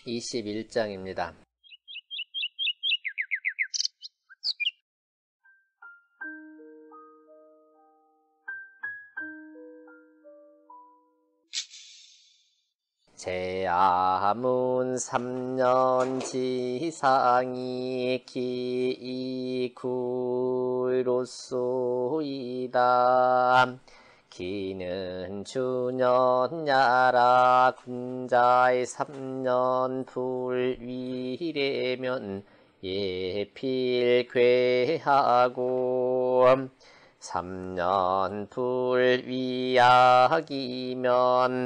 21장입니다. 제아문 3년 지상이 기이구로소이다. 기는 주년야라 군자의 3년 불위래면 예필괴하고 3년 불위약이면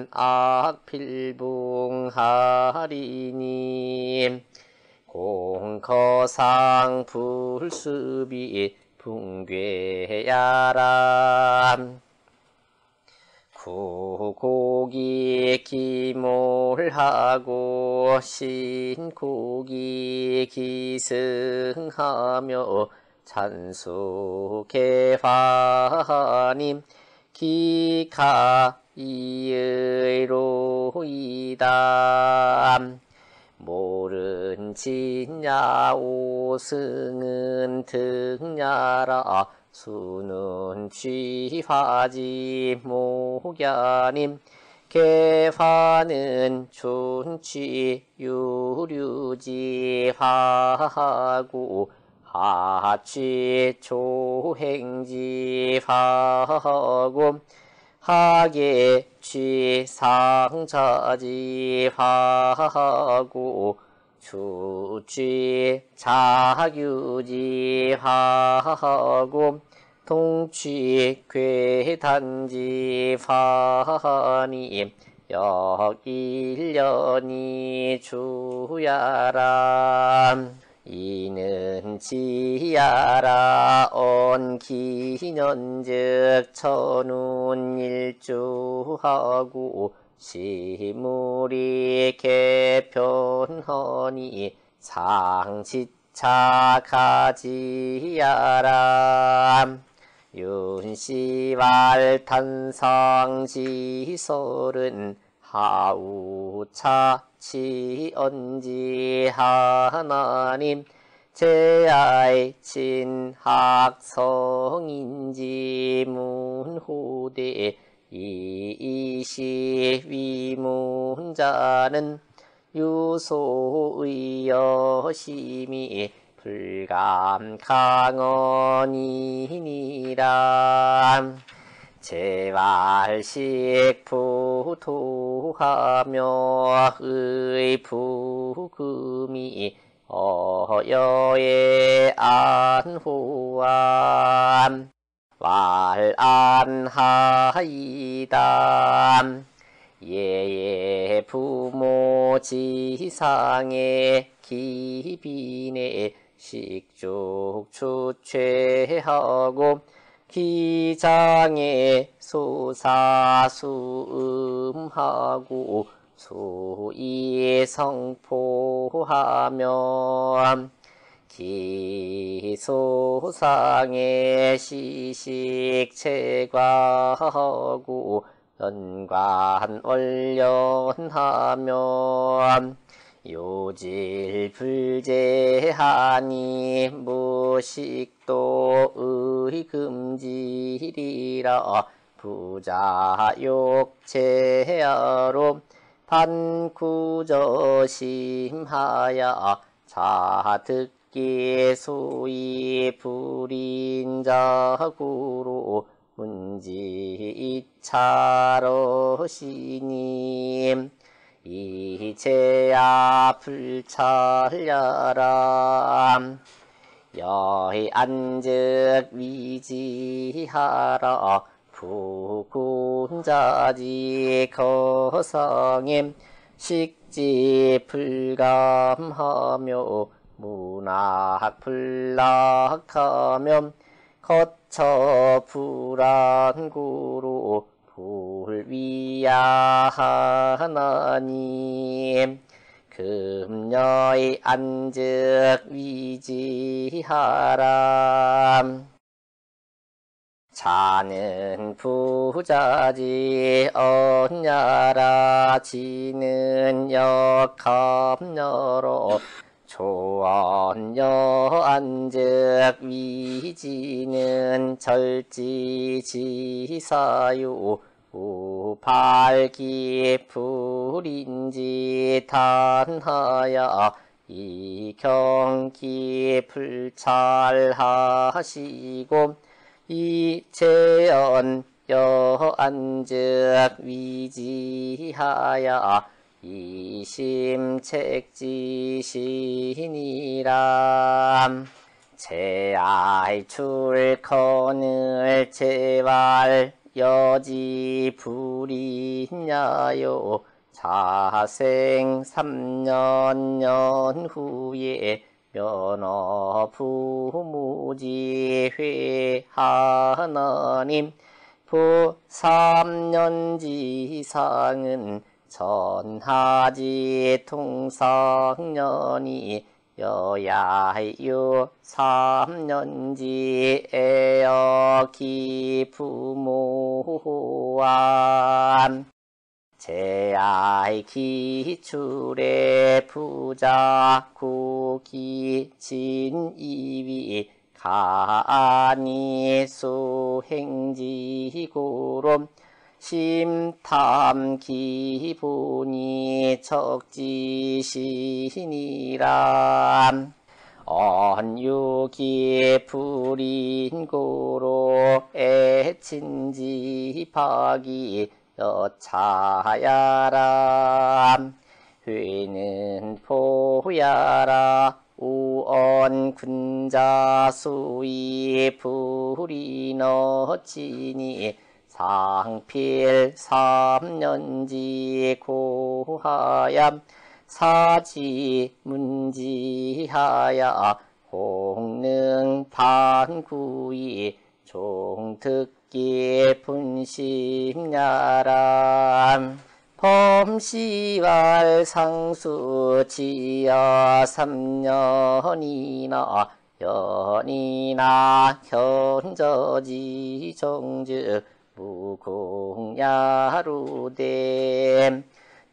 악필붕하리니 공거상 불수비 붕괴야라. 구고기 기몰하고 신고기 기승하며 찬수개화님 기가이의로이다. 모른 진야 오승은 등야라 수는 취화지 목야님 개화는 춘취 유류지 화하고 하취 초행지 화하고 하계 취 상자지 화하고 추취 자규지 화하고 동취 괴단지 화하니 역일년이 주야라. 이는 지야라 언기년즉 천운일주하고 시물이 개편허니 상지차가지야라. 윤시왈 탄상지설은 하우차 치언지 하나님 제아의 친학성인지 문호대 이시 위문자는 유소의 여심이 불감강언이니라. 제발식 부도하며 의부금이 어여의 안호함 왈안하이다. 예예 부모 지상의 기빈의 식죽 추최하고 기장의 소사수음하고 소이 성포하며 기소상의 시식체과하고 연관월련하며 요질불제하니 무식도 의금지리라. 부자욕제하로 반구저심하야 자득기 소이 불인자구로 문지이차러시님 이제야 불찰려라. 여의 안즉 위지하라. 부군자지 거성임 식지 불감하며 문학불락하며 거처 불안구로 불위야하나님 금녀의 안즉 위지하라. 자는 부자지 언야라 지는 역합녀로 조언여안즉 위지는 절지지사유 우발기 불인지 단하야 이경기 불찰하시고 이재언 여안즉 위지하야 이심책지시니라. 제알 출컨을 제발 여지 불이냐요 자생 3년 연후에 면허 부무지 회하나님 부 3년지상은 전하지 통성년이 여야유 3년지 애여기 부모한 제아이 기출의 부자 구기 진이위 가니 수행지고로 심탐 기본이 척지시니라. 언유기 불인고로 애친지박이 여차야라. 회는 포야라. 우언 군자수이 불이너지니 상필 3년지 고하얌 사지 문지하야 공능 반구이 종특기 분심야람 범시왈 상수 지야 3년이나 연이나 현저지 정즉 무공야루댐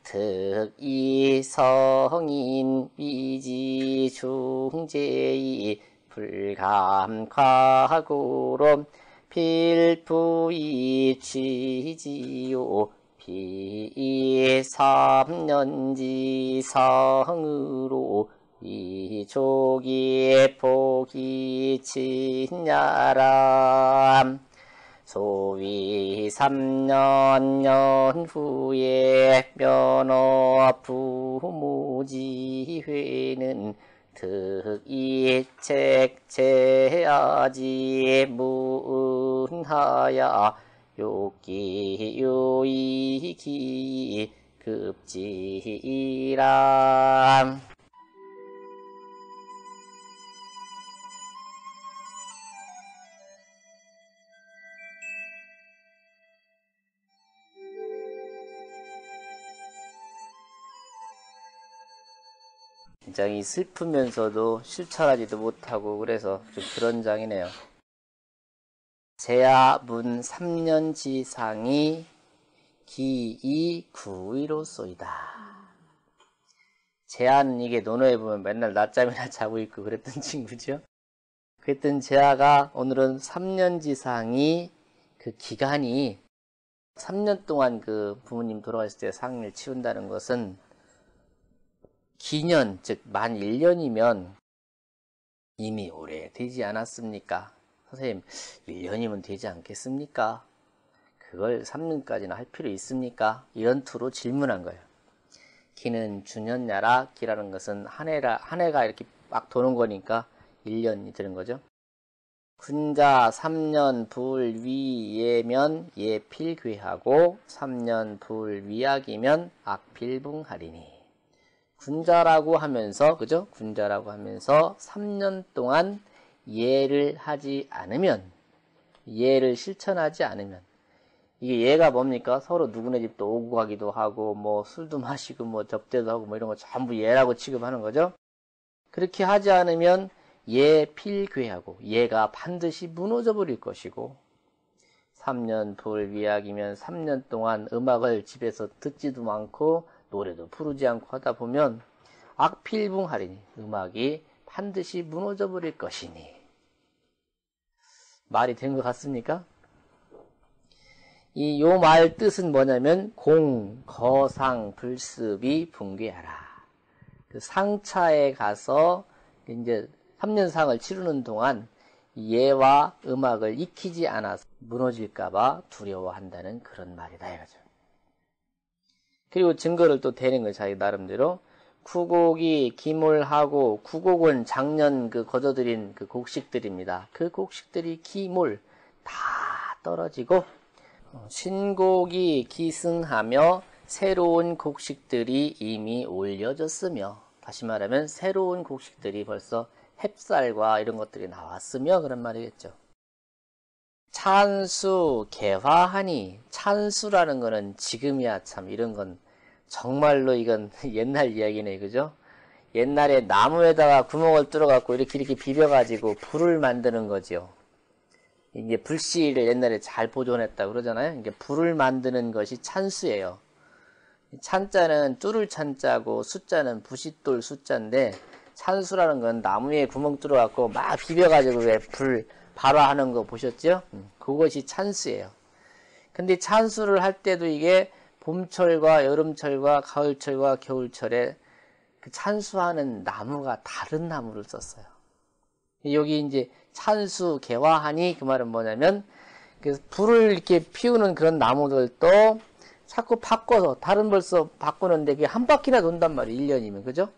특이 성인 위지 중제이 불감과구로 필부이 취지요 비 3년지 성으로 이족이 복이 친야람 소위 3년 연후에 면허 부무지회는 특이책 제아지 무은하야 욕기 요이기 급지이라. 굉장히 슬프면서도 실천하지도 못하고 그래서 좀 그런 장이네요. 제아문 3년지상이 기이 구의로소이다. 제아는 이게 논어에 보면 맨날 낮잠이나 자고 있고 그랬던 친구죠. 그랬던 제아가 오늘은 3년지상이 그 기간이 3년 동안 그 부모님 돌아가셨을 때 상을 치운다는 것은 기년, 즉 만 1년이면 이미 오래되지 않았습니까? 선생님, 1년이면 되지 않겠습니까? 그걸 3년까지나 할 필요 있습니까? 이런 투로 질문한 거예요. 기는 주년야라, 기라는 것은 한 해가 이렇게 막 도는 거니까 1년이 되는 거죠. 군자 3년 불위예면 예필괴하고 3년 불위악이면 악필붕하리니. 군자라고 하면서, 그죠? 군자라고 하면서 3년 동안 예를 하지 않으면, 예를 실천하지 않으면, 이게 예가 뭡니까? 서로 누구네 집도 오고 가기도 하고, 뭐 술도 마시고, 뭐 접대도 하고, 뭐 이런 거 전부 예라고 취급하는 거죠? 그렇게 하지 않으면 예 필괴하고, 예가 반드시 무너져 버릴 것이고, 3년 불 위약이면 3년 동안 음악을 집에서 듣지도 않고 노래도 부르지 않고 하다 보면 악필붕하리니 음악이 반드시 무너져 버릴 것이니. 말이 된 것 같습니까? 이 요 말 뜻은 뭐냐면 공, 거상, 불습이 붕괴하라. 그 상차에 가서 이제 3년상을 치르는 동안 예와 음악을 익히지 않아서 무너질까봐 두려워한다는 그런 말이다 이거죠. 그리고 증거를 또 대는 거예요. 자기 나름대로. 구곡이 기몰하고, 구곡은 작년 그 거저들인 그 곡식들입니다. 그 곡식들이 기몰 다 떨어지고, 신곡이 기승하며 새로운 곡식들이 이미 올려졌으며, 다시 말하면 새로운 곡식들이 벌써 햅쌀과 이런 것들이 나왔으며 그런 말이겠죠. 찬수 개화하니, 찬수라는 거는 지금이야 참 이런 건 정말로 이건 옛날 이야기네, 그죠? 옛날에 나무에다가 구멍을 뚫어갖고 이렇게 비벼가지고 불을 만드는 거지요. 이게 불씨를 옛날에 잘 보존했다고 그러잖아요. 이게 불을 만드는 것이 찬수예요. 찬자는 뚫을 찬자고 숫자는 부싯돌 숫자인데, 찬수라는 건 나무에 구멍 뚫어갖고 막 비벼가지고 왜 불 발화하는 거 보셨죠? 그것이 찬수예요. 근데 찬수를 할 때도 이게 봄철과 여름철과 가을철과 겨울철에 그 찬수하는 나무가 다른 나무를 썼어요. 여기 이제 찬수 개화하니 그 말은 뭐냐면 그 불을 이렇게 피우는 그런 나무들도 자꾸 바꿔서 다른 벌써 바꾸는데 그게 한 바퀴나 돈단 말이에요. 1년이면. 그죠?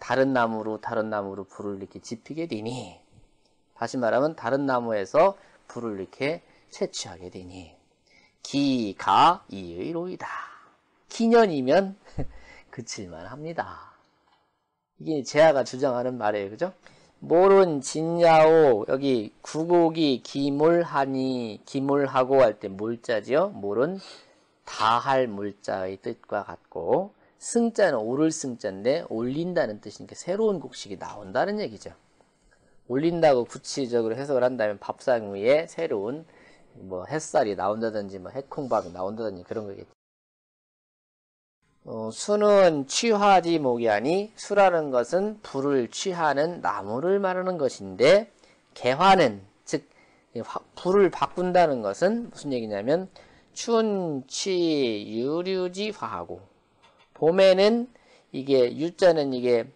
다른 나무로 불을 이렇게 지피게 되니, 다시 말하면 다른 나무에서 불을 이렇게 채취하게 되니 기, 가, 이의 로이다. 기년이면 그칠만 합니다. 이게 제아가 주장하는 말이에요. 그죠? 몰은 진야오, 여기 구곡이 기몰하니, 기몰하고 할 때 몰자지요. 몰은 다할 물자의 뜻과 같고, 승자는 오를 승자인데 올린다는 뜻이니까 새로운 곡식이 나온다는 얘기죠. 올린다고 구체적으로 해석을 한다면 밥상 위에 새로운 뭐 햇살이 나온다든지 뭐 해콩밥이 나온다든지 그런 거겠죠. 수는 취화지 목이하니, 수라는 것은 불을 취하는 나무를 말하는 것인데, 개화는 즉 불을 바꾼다는 것은 무슨 얘기냐면 춘, 취, 유류지 화하고, 봄에는 이게 유자는 이게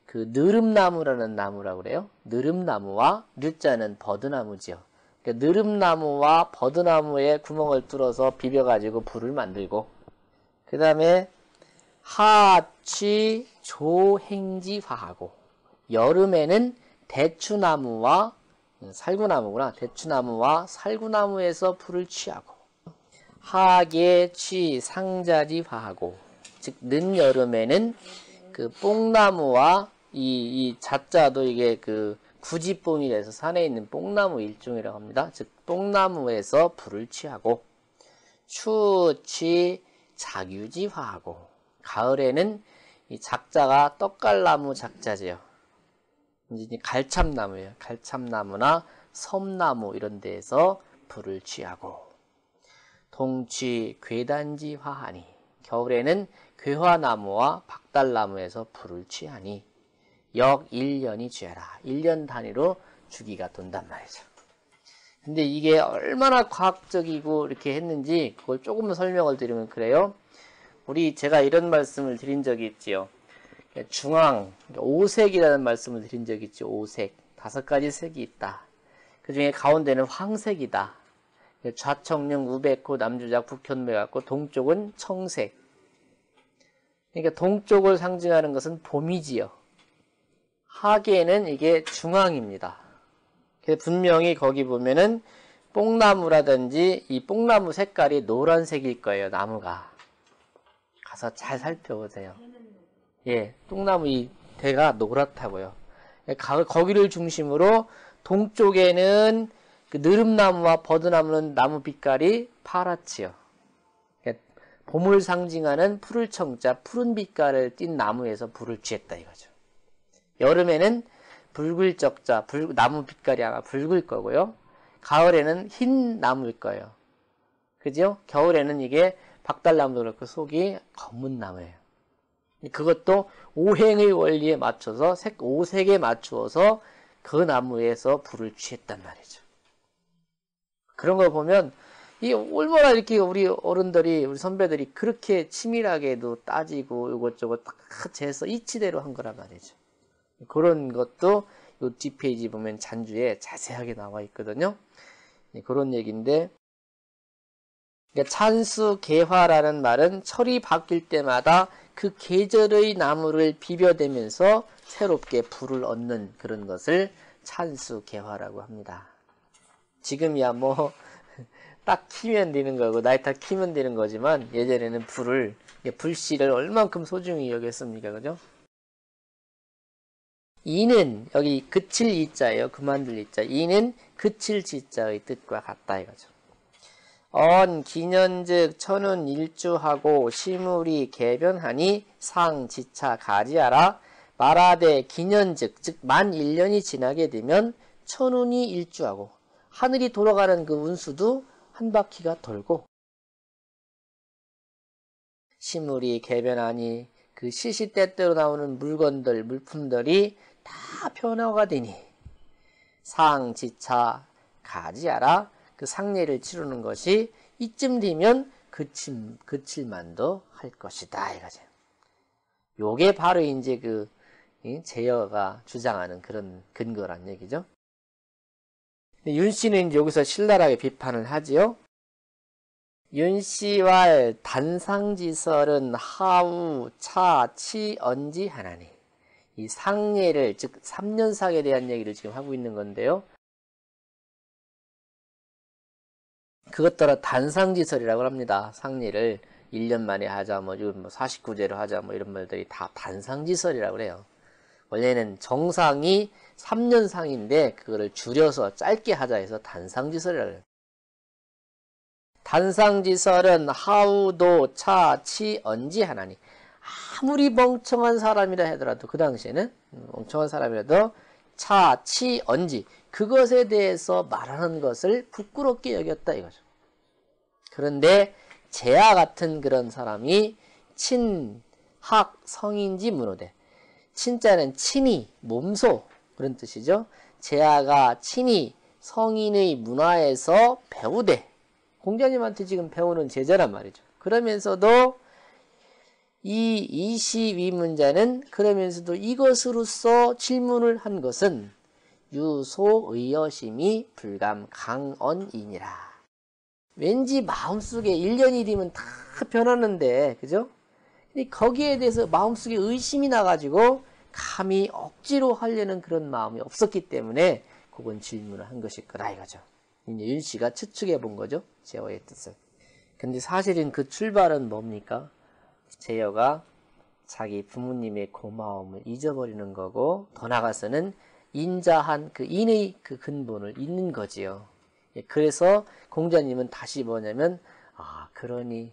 그 느릅나무라는 나무라고 그래요. 느릅나무와 류자는 버드나무지요. 그러니까 느릅나무와 버드나무에 구멍을 뚫어서 비벼가지고 불을 만들고, 그 다음에 하취 조행지화하고, 여름에는 대추나무와 살구나무구나. 대추나무와 살구나무에서 불을 취하고, 하계 취 상자지화하고, 즉 늦여름에는 그 뽕나무와 이 자자도 이게 그 구지뽕이라서 산에 있는 뽕나무 일종이라고 합니다. 즉 뽕나무에서 불을 취하고, 추취 작유지화하고, 가을에는 이 작자가 떡갈나무 작자지요. 이제 갈참나무예요. 갈참나무나 섬나무 이런 데에서 불을 취하고, 동취 괴단지화하니, 겨울에는 괴화나무와 박달나무에서 불을 취하니, 역 1년이 취하라. 1년 단위로 주기가 돈단 말이죠. 근데 이게 얼마나 과학적이고 이렇게 했는지 그걸 조금 설명을 드리면 그래요. 제가 이런 말씀을 드린 적이 있지요. 중앙, 오색이라는 말씀을 드린 적이 있죠. 오색. 5가지 색이 있다. 그 중에 가운데는 황색이다. 좌청룡, 우백호, 남주작, 북현매 같고, 동쪽은 청색. 그러니까 동쪽을 상징하는 것은 봄이지요. 하계에는 이게 중앙입니다. 그래서 분명히 거기 보면은 뽕나무라든지 이 뽕나무 색깔이 노란색일 거예요. 나무가. 가서 잘 살펴보세요. 예, 뽕나무 이 대가 노랗다고요. 거기를 중심으로 동쪽에는 그 느릅나무와 버드나무는 나무 빛깔이 파랗지요. 봄을 상징하는 푸를 청자, 푸른 빛깔을 띤 나무에서 불을 취했다 이거죠. 여름에는 붉을 적자, 나무 빛깔이 아마 붉을 거고요. 가을에는 흰 나무일 거예요. 그죠? 겨울에는 이게 박달나무도 그렇고 속이 검은 나무예요. 그것도 오행의 원리에 맞춰서 오색에 맞추어서 그 나무에서 불을 취했단 말이죠. 그런 걸 보면 이 얼마나 이렇게 우리 어른들이 우리 선배들이 그렇게 치밀하게도 따지고 이것저것 다 재서 이치대로 한 거란 말이죠. 그런 것도 이 뒷페이지 보면 잔주에 자세하게 나와 있거든요. 그런 얘기인데, 그러니까 찬수개화라는 말은 철이 바뀔 때마다 그 계절의 나무를 비벼대면서 새롭게 불을 얻는 그런 것을 찬수개화라고 합니다. 지금이야 뭐 딱 키면 되는 거고 나이 딱 키면 되는 거지만 예전에는 불씨를 얼만큼 소중히 여겼습니까? 그죠? 이는 여기 그칠 이자예요. 그만둘 이자. 이는 그칠 지자의 뜻과 같다 이거죠. 기년즉 천운 일주하고 시물이 개변하니 상지차 가지하라. 말하되 기년즉 즉 만 1년이 지나게 되면 천운이 일주하고 하늘이 돌아가는 그 운수도 한 바퀴가 돌고 시물이 개변하니 그 시시때때로 나오는 물건들 물품들이 다 변화가 되니 상지차 가지하라. 그 상례를 치르는 것이 이쯤 되면 그칠만도 할 것이다 이거죠. 요게 바로 이제 그 제여가 주장하는 그런 근거란 얘기죠. 윤 씨는 이제 여기서 신랄하게 비판을 하지요. 윤 씨와 단상지설은 하우, 차, 치, 언지 하나니. 이 상례를 즉 3년상에 대한 얘기를 지금 하고 있는 건데요. 그것 따라 단상지설이라고 합니다. 상례를 1년 만에 하자, 뭐 49제로 하자, 뭐 이런 말들이 다 단상지설이라고 그래요. 원래는 정상이 3년상인데 그거를 줄여서 짧게 하자 해서 단상지설이라고 해요. 단상지설은 하우도 차, 치, 언지 하나니. 아무리 멍청한 사람이라 하더라도 그 당시에는 멍청한 사람이라도 차, 치, 언지 그것에 대해서 말하는 것을 부끄럽게 여겼다 이거죠. 그런데 제야 같은 그런 사람이 친, 학, 성인지 문호대. 친자는 친이, 몸소 그런 뜻이죠. 제야가 친이 성인의 문화에서 배우되 공자님한테 지금 배우는 제자란 말이죠. 그러면서도 이 이시위문자는 그러면서도 이것으로써 질문을 한 것은 유소의여심이 불감 강언이니라. 왠지 마음속에 1년이 되면 다 변하는데 그죠? 근데 거기에 대해서 마음속에 의심이 나가지고 감히 억지로 하려는 그런 마음이 없었기 때문에 그건 질문을 한 것일 거라 이거죠. 이제 윤 씨가 추측해 본 거죠. 제어의 뜻을. 근데 사실은 그 출발은 뭡니까? 제어가 자기 부모님의 고마움을 잊어버리는 거고 더 나아가서는 인자한 그 인의 그 근본을 잊는 거지요. 그래서 공자님은 다시 뭐냐면 그러니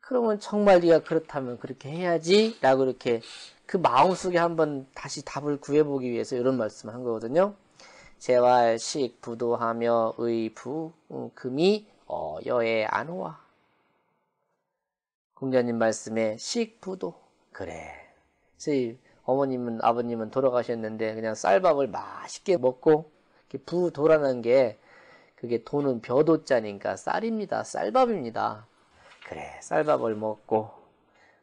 그러면 정말 네가 그렇다면 그렇게 해야지 라고 이렇게 그 마음속에 한번 다시 답을 구해보기 위해서 이런 말씀을 한 거거든요. 재활, 식, 부도하며 의, 부, 금이 여에 안오와. 공자님 말씀에 식, 부도. 그래. 그래서 어머님은 아버님은 돌아가셨는데 그냥 쌀밥을 맛있게 먹고 부도라는 게 그게 도는 벼도자니까 쌀입니다. 쌀밥입니다. 그래. 쌀밥을 먹고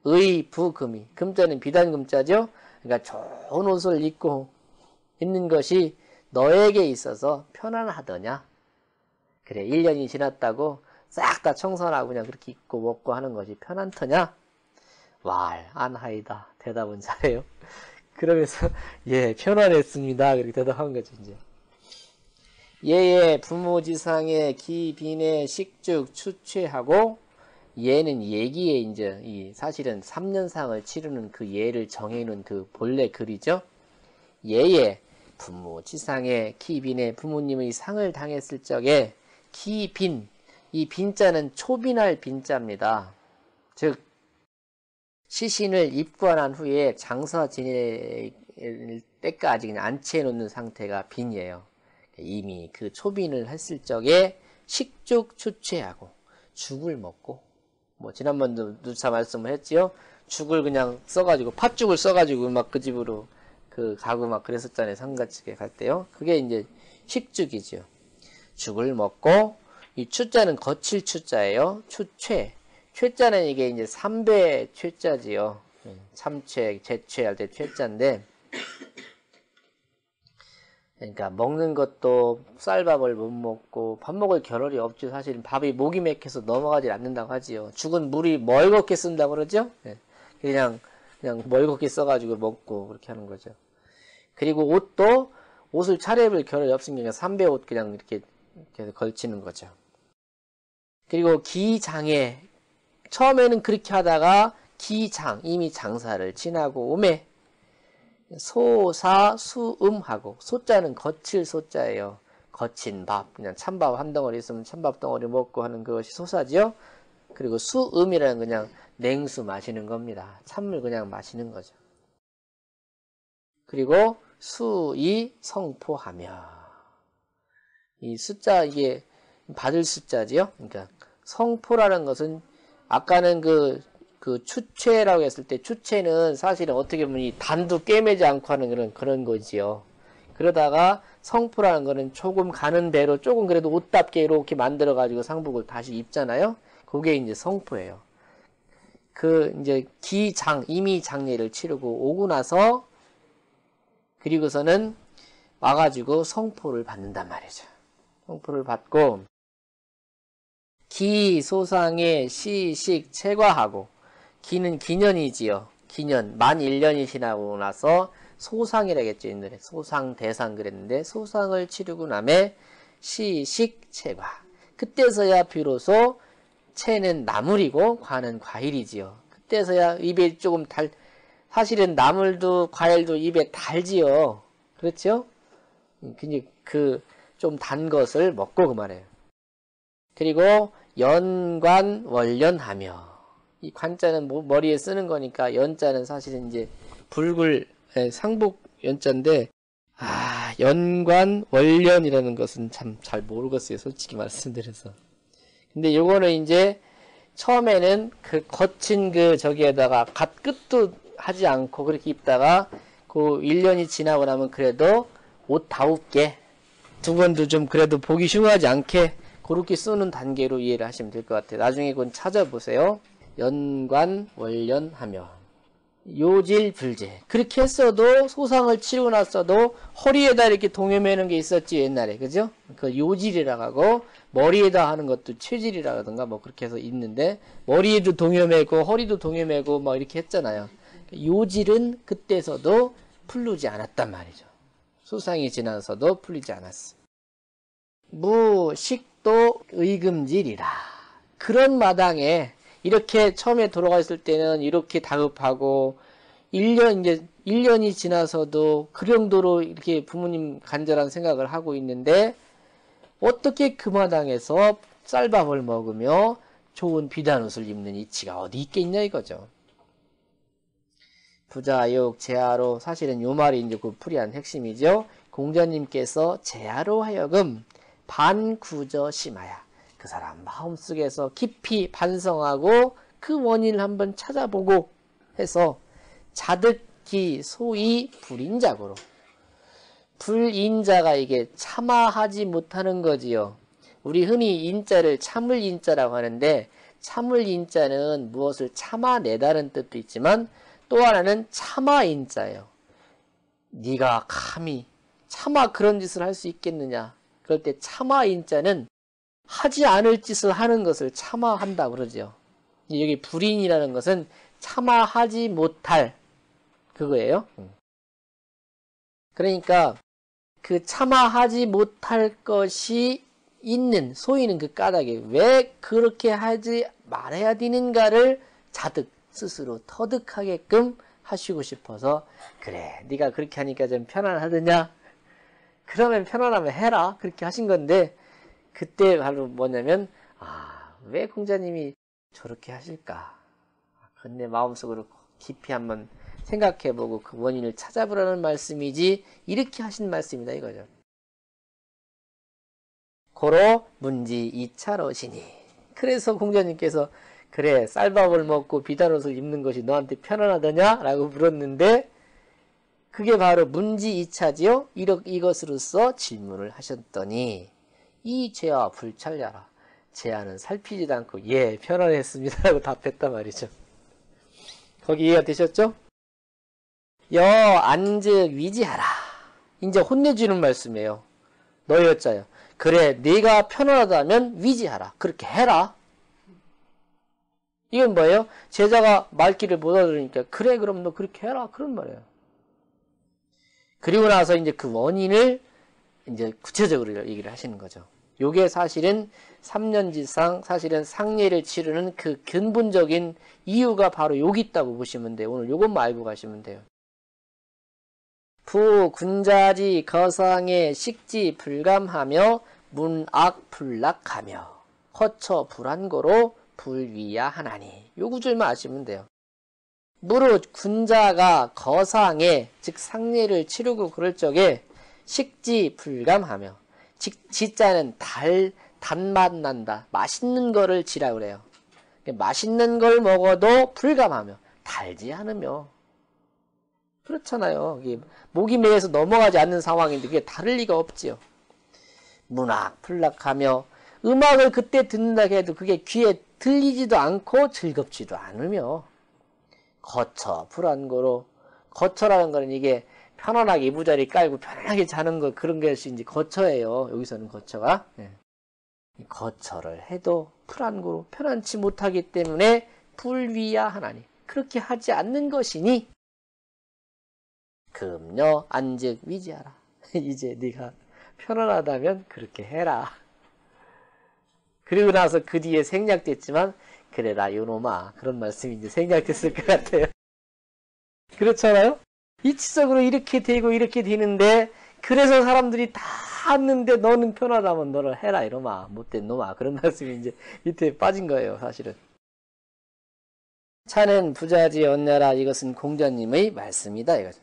의, 부, 금이. 금자는 비단금자죠. 그러니까 좋은 옷을 입고 있는 것이 너에게 있어서 편안하더냐? 그래, 1년이 지났다고 싹 다 청산하고 그냥 그렇게 입고 먹고 하는 것이 편안터냐? 왈, 안하이다. 대답은 잘해요. 그러면서, 예, 편안했습니다. 그렇게 대답한 거죠, 이제. 예의 부모지상의 기빈의 식죽 추취하고, 예는 예기에 이제, 사실은 3년상을 치르는 그 예를 정해놓은 그 본래 글이죠. 예의 부모 지상에 기빈의 부모님의 상을 당했을 적에 기빈, 이 빈자는 초빈할 빈자입니다. 즉 시신을 입관한 후에 장사 지낼 때까지 그냥 안치해 놓는 상태가 빈이에요. 이미 그 초빈을 했을 적에 식죽 추취하고 죽을 먹고, 뭐 지난번도 누차 말씀을 했지요. 죽을 그냥 써가지고 팥죽을 써가지고 막 그 집으로 그 가고 막 그랬었잖아요. 상가집에 갈 때요. 그게 이제 식죽이지요. 죽을 먹고, 이 추자는 거칠 추자예요. 추최. 최자는 이게 이제 3배 최자지요. 참최, 제최 할 때 최자인데, 그러니까 먹는 것도 쌀밥을 못 먹고 밥 먹을 겨를이 없죠. 사실은 밥이 목이 맥혀서 넘어가질 않는다고 하지요. 죽은 물이 멀겋게 쓴다고 그러죠. 그냥 멀겋게 써가지고 먹고 그렇게 하는 거죠. 그리고 옷도 옷을 차려입을 겨를이 없으니까 3배 옷 그냥 이렇게 걸치는 거죠. 그리고 기장에 처음에는 그렇게 하다가 기장 이미 장사를 지나고 오매 소사 수음하고, 소자는 거칠 소자예요. 거친 밥, 그냥 찬밥 한 덩어리 있으면 찬밥 덩어리 먹고 하는 그것이 소사지요. 그리고 수음이라는 그냥 냉수 마시는 겁니다. 찬물 그냥 마시는 거죠. 그리고 수이 성포하며, 이 숫자 이게 받을 숫자지요. 그러니까 성포라는 것은 아까는 그 추체라고 했을 때, 추체는 사실은 어떻게 보면 이 단도 꿰매지 않고 하는 그런 거지요. 그러다가 성포라는 거는 조금 가는 대로 조금 그래도 옷답게 이렇게 만들어가지고 상복을 다시 입잖아요. 그게 이제 성포예요. 그 이제 이미 장례를 치르고 오고 나서, 그리고서는 와가지고 성포를 받는단 말이죠. 성포를 받고, 소상에 시식 체과하고, 기는 기년이지요. 기년, 만 1년이 지나고 나서 소상이라겠죠. 옛날에 소상, 대상 그랬는데, 소상을 치르고 남에 시식, 체과. 그때서야 비로소 체는 나물이고 과는 과일이지요. 그때서야 입에 조금 사실은 나물도 과일도 입에 달지요. 그렇죠? 근데 좀 단 것을 먹고 그 말이에요. 그리고 연관 월련하며, 이 관자는 머리에 쓰는 거니까 연자는 사실은 이제 상복 연자인데, 연관 월련이라는 것은 참 잘 모르겠어요. 솔직히 말씀드려서. 근데 요거는 이제 처음에는 그 거친 저기에다가 갓끝도 하지 않고 그렇게 입다가 그 1년이 지나고 나면 그래도 옷 다웁게 두 번도 좀 그래도 보기 흉하지 않게 그렇게 쓰는 단계로 이해를 하시면 될 것 같아요. 나중에 그건 찾아보세요. 연관 월련하며 요질 불제, 그렇게 했어도 소상을 치르고 났어도 허리에다 이렇게 동여매는 게 있었지 옛날에. 그죠? 그 요질이라고 하고, 머리에다 하는 것도 체질이라든가 뭐 그렇게 해서 있는데, 머리에도 동여매고 허리도 동여매고 뭐 이렇게 했잖아요. 요질은 그때서도 풀리지 않았단 말이죠. 소상이 지나서도 풀리지 않았어. 무식도 의금질이라. 그런 마당에 이렇게 처음에 돌아가 있을 때는 이렇게 다급하고, 1년이 지나서도 그 정도로 이렇게 부모님 간절한 생각을 하고 있는데, 어떻게 그 마당에서 쌀밥을 먹으며 좋은 비단옷을 입는 이치가 어디 있겠냐 이거죠. 부자욕 제하로, 사실은 요 말이 이제 그 풀이한 핵심이죠. 공자님께서 제하로 하여금 반구저 심하야, 그 사람 마음속에서 깊이 반성하고 그 원인을 한번 찾아보고 해서 자득기 소위 불인자고로, 불인자가 이게 참아하지 못하는 거지요. 우리 흔히 인자를 참을 인자라고 하는데, 참을 인자는 무엇을 참아내다는 뜻도 있지만 또 하나는 참아 인자예요. 네가 감히 참아 그런 짓을 할 수 있겠느냐. 그럴 때 참아 인자는 하지 않을 짓을 하는 것을 참아한다 그러죠. 여기 불인이라는 것은 참아하지 못할 그거예요. 그러니까 그 참아하지 못할 것이 있는, 소위는 그 까닭에 왜 그렇게 하지 말아야 되는가를 자득, 스스로 터득하게끔 하시고 싶어서, 그래 네가 그렇게 하니까 좀 편안하더냐, 그러면 편안하면 해라, 그렇게 하신 건데, 그때 바로 뭐냐면, 왜 공자님이 저렇게 하실까, 근데 마음속으로 깊이 한번 생각해보고 그 원인을 찾아보라는 말씀이지 이렇게 하신 말씀이다 이거죠. 고로 문지 2차로시니. 그래서 공자님께서 그래 쌀밥을 먹고 비단옷을 입는 것이 너한테 편안하더냐? 라고 물었는데 그게 바로 문지 2차지요? 이것으로서 질문을 하셨더니 이 죄와 불찰려라. 제아는 살피지도 않고 예 편안했습니다 라고 답했단 말이죠. 거기 이해가 되셨죠? 여 안즉 위지하라. 이제 혼내주는 말씀이에요. 너였자요. 그래 네가 편안하다면 위지하라. 그렇게 해라. 이건 뭐예요? 제자가 말귀를 못 알아들으니까 그래 그럼 너 그렇게 해라. 그런 말이에요. 그리고 나서 이제 그 원인을 이제 구체적으로 얘기를 하시는 거죠. 요게 사실은 3년지상 사실은 상례를 치르는 그 근본적인 이유가 바로 여기 있다고 보시면 돼요. 오늘 요것만 알고 가시면 돼요. 부 군자지 거상에 식지 불감하며 문악 불락하며 허처 불안고로 불위야 하나니. 요 구절만 아시면 돼요. 무릇 군자가 거상에 즉 상례를 치르고 그럴 적에 식지 불감하며 지자는 단맛 난다. 맛있는 거를 지라 그래요. 맛있는 걸 먹어도 불감하며 달지 않으며. 그렇잖아요. 목이 메에서 넘어가지 않는 상황인데 그게 다를 리가 없지요. 문악 불락하며 음악을 그때 듣는다 해도 그게 귀에 들리지도 않고 즐겁지도 않으며 거처 불안고로. 거처라는 거는 이게 편안하게 이부자리 깔고 편안하게 자는 거 그런 것이 이제 거처예요. 여기서는 거처가. 네. 거처를 해도 불안고로 편안치 못하기 때문에 불위야 하나니. 그렇게 하지 않는 것이니 금녀 안즉 위지하라. 이제 네가 편안하다면 그렇게 해라. 그리고 나서 그 뒤에 생략됐지만 그래라 요놈아 그런 말씀이 이제 생략됐을 것 같아요. 그렇잖아요? 이치적으로 이렇게 되고 이렇게 되는데 그래서 사람들이 다 하는데 너는 편하다면 너를 해라 이놈아 못된 놈아 그런 말씀이 이제 밑에 빠진 거예요. 사실은. 차는 부자지 언냐라. 이것은 공자님의 말씀이다. 이거죠.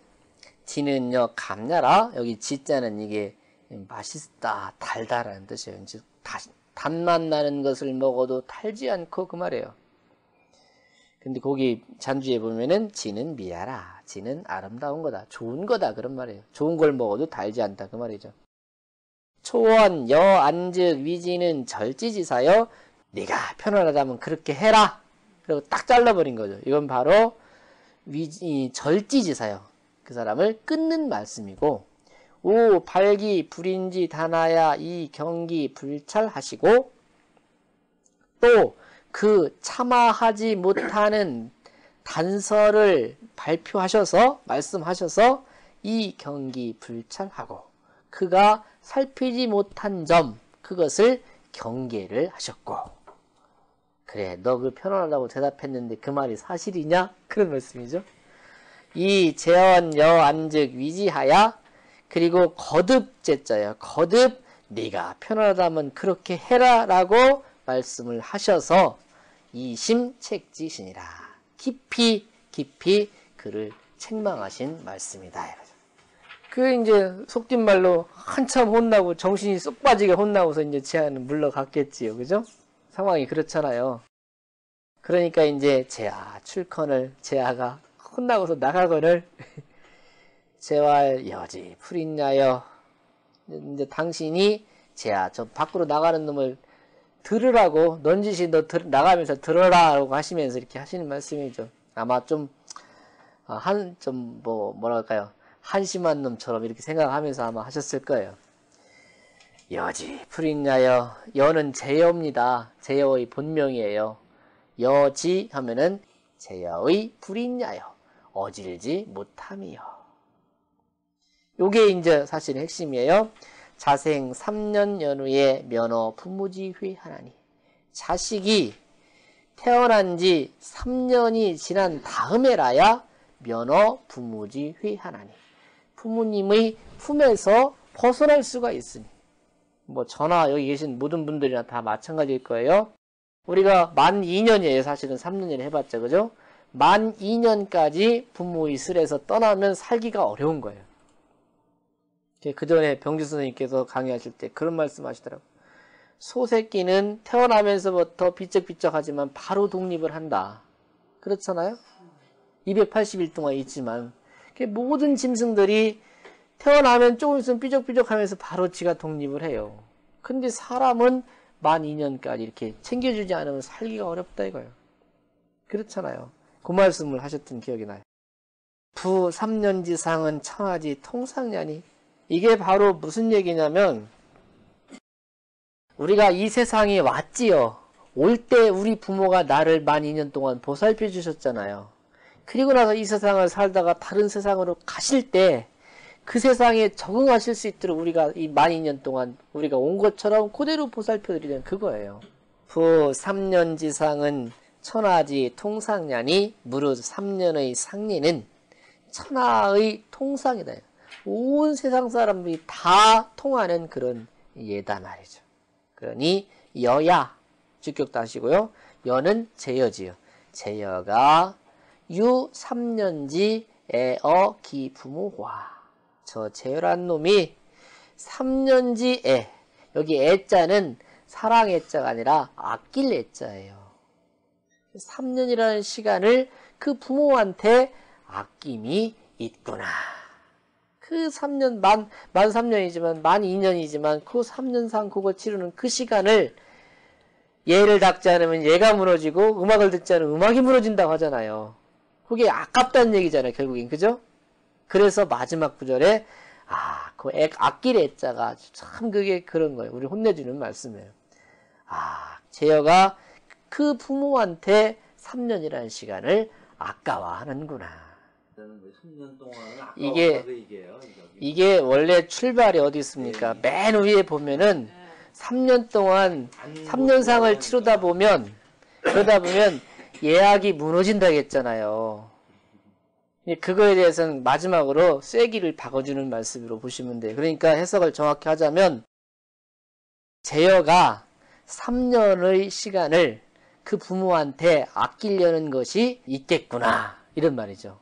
지는요 감냐라. 여기 지자는 이게 맛있다 달다라는 뜻이에요. 즉 단맛 나는 것을 먹어도 달지 않고 그 말이에요. 근데 거기 잔주에 보면은 지는 미야라. 지는 아름다운 거다. 좋은 거다. 그런 말이에요. 좋은 걸 먹어도 달지 않다. 그 말이죠. 초원 여 안즉 위지는 절지지사여. 네가 편안하다면 그렇게 해라. 그리고 딱 잘라버린 거죠. 이건 바로 절지지사여. 그 사람을 끊는 말씀이고 오 발기 불인지 다나야 이 경기 불찰하시고 또 그 참아하지 못하는 단서를 발표하셔서 말씀하셔서 이 경기 불찰하고 그가 살피지 못한 점 그것을 경계를 하셨고 그래 너 그 편안하다고 대답했는데 그 말이 사실이냐? 그런 말씀이죠. 이 재언 여 안즉 위지하야. 그리고 거듭 제자예요. 거듭 네가 편안하다면 그렇게 해라 라고 말씀을 하셔서 이심책지시니라. 깊이 그를 책망하신 말씀이다. 그 이제 속된 말로 한참 혼나고 정신이 쏙 빠지게 혼나고서 이제 제아는 물러갔겠지요. 그죠? 상황이 그렇잖아요. 그러니까 이제 제아 출컨을 제아가 혼나고서 나가거늘 제왈 여지 풀있냐여. 이제 당신이 제아 저 밖으로 나가는 놈을 들으라고 넌지시 너 나가면서 들어라라고 하시면서 이렇게 하시는 말씀이죠. 아마 좀 뭐랄까요 한심한 놈처럼 이렇게 생각하면서 아마 하셨을 거예요. 여지 풀있냐여. 여는 제여입니다. 제여의 본명이에요. 여지 하면은 제여의 불있냐여. 어질지 못함이요. 요게 이제 사실 핵심이에요. 자생 3년 연후에 면허 부무지휘 하나니. 자식이 태어난 지 3년이 지난 다음에라야 면허 부무지휘 하나니. 부모님의 품에서 벗어날 수가 있으니. 뭐 저나 여기 계신 모든 분들이나 다 마찬가지일 거예요. 우리가 만 2년이에요. 사실은 3년이라 해봤자 그죠? 만 2년까지 부모의 슬에서 떠나면 살기가 어려운 거예요. 그 전에 병주 선생님께서 강의하실 때 그런 말씀 하시더라고요. 소새끼는 태어나면서부터 비쩍비쩍하지만 바로 독립을 한다. 그렇잖아요? 280일 동안 있지만 모든 짐승들이 태어나면 조금 있으면 삐적삐적하면서 바로 지가 독립을 해요. 근데 사람은 만 2년까지 이렇게 챙겨주지 않으면 살기가 어렵다 이거예요. 그렇잖아요. 그 말씀을 하셨던 기억이 나요. 부 3년지상은 청하지 통상냐니. 이게 바로 무슨 얘기냐면 우리가 이 세상에 왔지요. 올 때 우리 부모가 나를 만 2년 동안 보살펴 주셨잖아요. 그리고 나서 이 세상을 살다가 다른 세상으로 가실 때 그 세상에 적응하실 수 있도록 우리가 이 만 2년 동안 우리가 온 것처럼 그대로 보살펴 드리는 그거예요. 부 3년지상은 천하지 통상냐니 무릇 3년의 상리는 천하의 통상이다. 온 세상 사람들이 다 통하는 그런 예다 말이죠. 그러니 여야 주격도 하시고요. 여는 제여지요. 제여가 유 3년지 애어 기 부모화. 저 제여란 놈이 3년지 애. 여기 애자는 사랑 애자가 아니라 아낄 애자예요. 3년이라는 시간을 그 부모한테 아낌이 있구나. 그 3년, 만 3년이지만, 만 2년이지만, 그 3년상 그거 치르는 그 시간을 예를 닦지 않으면 예가 무너지고, 음악을 듣지 않으면 음악이 무너진다고 하잖아요. 그게 아깝다는 얘기잖아요, 결국엔. 그죠? 그래서 마지막 구절에, 그 아낄 애자가 참 그게 그런 거예요. 우리 혼내주는 말씀이에요. 제여가 그 부모한테 3년이라는 시간을 아까워하는구나. 3년 동안은 아까워한다고 얘기해요. 이게 원래 출발이 어디 있습니까? 맨 위에 보면은 3년 동안 3년상을 치르다 보면 그러다 보면 예약이 무너진다고 했잖아요. 그거에 대해서는 마지막으로 쐐기를 박아주는 말씀으로 보시면 돼요. 그러니까 해석을 정확히 하자면 제여가 3년의 시간을 그 부모한테 아끼려는 것이 있겠구나. 이런 말이죠.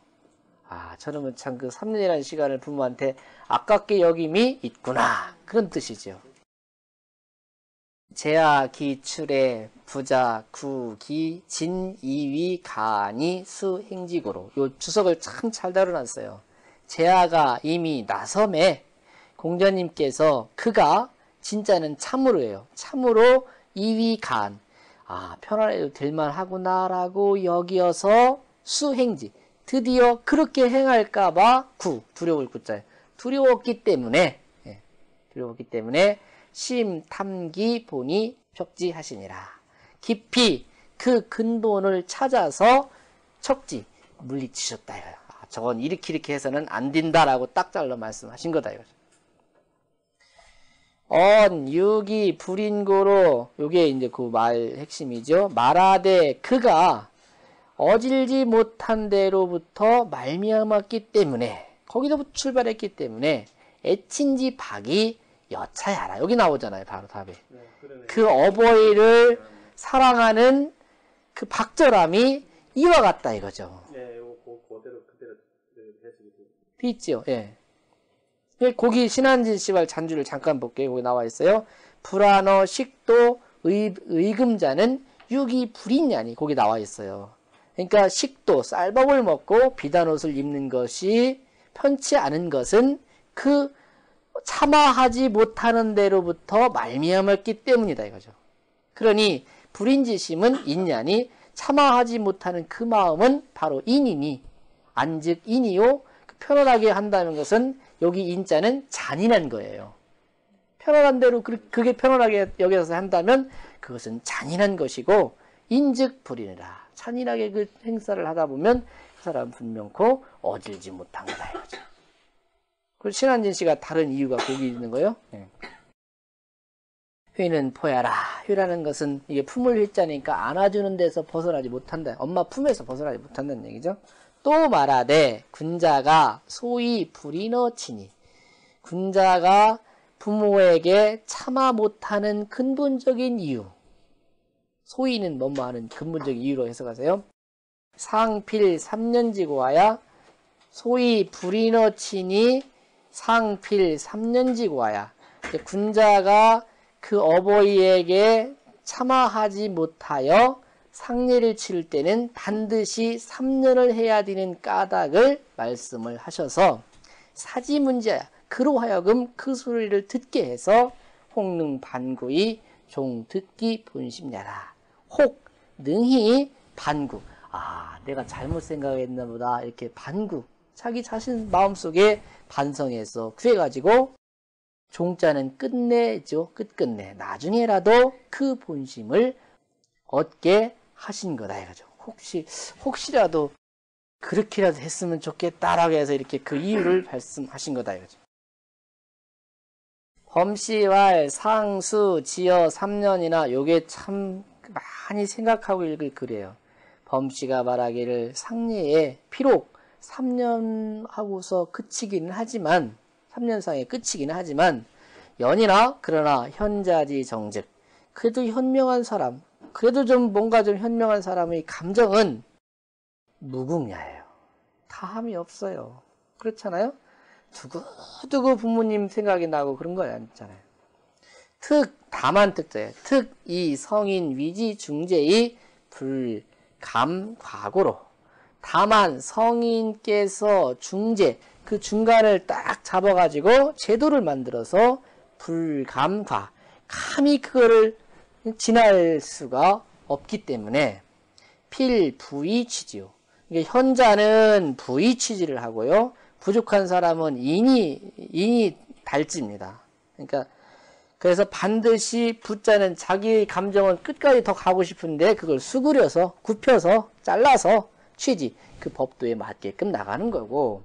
저놈은 참 그 3년이라는 시간을 부모한테 아깝게 여김이 있구나. 그런 뜻이죠. 제야 기출에 부자 구기 진 이위 가니 수행지고로. 요 주석을 참 잘 다뤄놨어요. 제야가 이미 나섬에 공자님께서 그가 진짜는 참으로예요. 참으로 이위 간. 편안해도 될만하구나라고 여기어서 수행지. 드디어 그렇게 행할까봐 두려울 구자예요. 두려웠기 때문에 심 탐기 보니 척지하시니라. 깊이 그 근본을 찾아서 척지 물리치셨다 이거예요. 저건 이렇게 해서는 안 된다라고 딱 잘라 말씀하신 거다 이거죠. 유기 불인고로 요게 이제 그 말 핵심이죠. 말하되 그가 어질지 못한 대로부터 말미암았기 때문에 거기서부터 출발했기 때문에 애친지 박이 여차야라. 여기 나오잖아요. 바로 답에. 그 어버이를 사랑하는 그 박절함이 이와 같다 이거죠. 네, 요거 그대로 해석이 있죠. 예. 거기 신한진 씨발 잔주를 잠깐 볼게요. 거기 나와 있어요. 불안어 식도 의금자는 유기 불이냐니 거기 나와 있어요. 그러니까 식도 쌀밥을 먹고 비단 옷을 입는 것이 편치 않은 것은 그 참아하지 못하는 대로부터 말미암았기 때문이다 이거죠. 그러니 불인지심은 있냐니 참아하지 못하는 그 마음은 바로 인이니 안즉 인이요. 편안하게 한다는 것은 여기 인자는 잔인한 거예요. 편안한 대로 그게 편안하게 여기서 한다면 그것은 잔인한 것이고 인즉 불이니라. 잔인하게 그 행사를 하다 보면 그 사람은 분명코 어질지 못한 거다 이거죠. 그 신한진 씨가 다른 이유가 거기 있는 거예요. 회는 포야라. 회라는 것은 이게 품을 회자니까 안아주는 데서 벗어나지 못한다. 엄마 품에서 벗어나지 못한다는 얘기죠. 또 말하되 군자가 소위 불이너치니 군자가 부모에게 참아 못하는 근본적인 이유. 소위는 뭐뭐 하는 근본적인 이유로 해석하세요. 상필 3년지고하야 소위 불이너치니 상필 3년지고하야. 군자가 그 어버이에게 참아하지 못하여 상례를 치를 때는 반드시 3년을 해야 되는 까닭을 말씀을 하셔서 사지문제야. 그로 하여금 그 소리를 듣게 해서 혹능 반구의 종 듣기 본심냐라. 혹 능히 반구. 아, 내가 잘못 생각했나 보다. 이렇게 반구. 자기 자신 마음속에 반성해서 구해가지고 종자는 끝내죠. 끝끝내. 나중에라도 그 본심을 얻게 하신 거다 이거죠. 혹시라도 그렇게라도 했으면 좋겠다라고 해서 이렇게 그 이유를 말씀하신 거다 이거죠. 범시왈 상수 지어 3년이나 요게 참 많이 생각하고 읽을 글이에요. 범시가 말하기를 상례에 비록 3년 하고서 그치기는 하지만 3년상에 그치기는 하지만 연이나 그러나 현자지 정즉 그래도 현명한 사람 그래도 좀 뭔가 좀 현명한 사람의 감정은 무궁야예요. 다함이 없어요. 그렇잖아요? 두고두고 부모님 생각이 나고 그런 거 아니잖아요. 다만 특자예요. 이 성인 위지 중제의 불감과고로 다만 성인께서 중제 그 중간을 딱 잡아가지고 제도를 만들어서 불감과 감히 그거를 지날 수가 없기 때문에 필부의취지요. 현자는 부의취지를 하고요. 부족한 사람은 인이 달지입니다. 그러니까 그래서 반드시 부자는 자기의 감정은 끝까지 더 가고 싶은데 그걸 수그려서 굽혀서 잘라서 취지 그 법도에 맞게끔 나가는 거고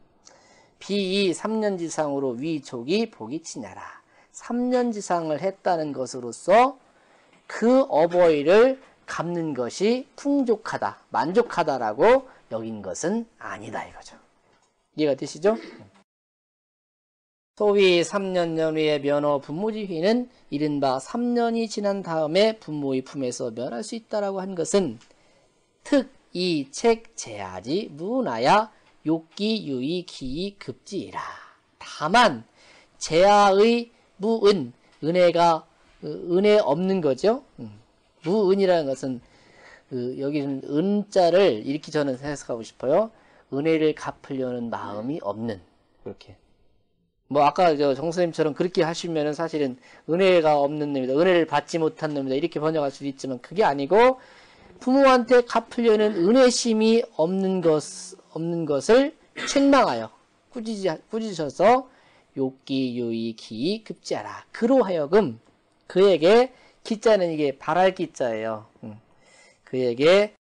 비이 3년지상으로 위족이 복이 치냐라. 3년지상을 했다는 것으로서 그 어버이를 갚는 것이 풍족하다, 만족하다라고 여긴 것은 아니다 이거죠. 이해가 되시죠? 소위 3년 연후의 면허 분모지휘는 이른바 3년이 지난 다음에 부모의 품에서 면할 수 있다라고 한 것은 이 책 제하지 무나야 욕기 유의 기이 급지이라. 다만 제하의 무은 은혜가 은혜 없는 거죠. 무은이라는 것은 여기는 은자를 이렇게 저는 해석하고 싶어요. 은혜를 갚으려는 마음이 없는 그렇게. 뭐 아까 정선생님처럼 그렇게 하시면은 사실은 은혜가 없는 놈이다. 은혜를 받지 못한 놈이다. 이렇게 번역할 수도 있지만 그게 아니고 부모한테 갚으려는 은혜심이 없는 것을 책망하여 꾸짖으셔서 욕기 유의 기이 급지하라. 그로 하여금 그에게 기자는 이게 바랄 기자예요. 그에게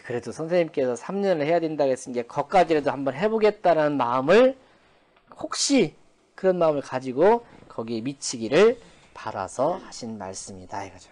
그래도 선생님께서 3년을 해야 된다고 했으니까 거기까지라도 한번 해보겠다는 마음을 혹시 그런 마음을 가지고 거기에 미치기를 바라서 하신 말씀이다 이거죠.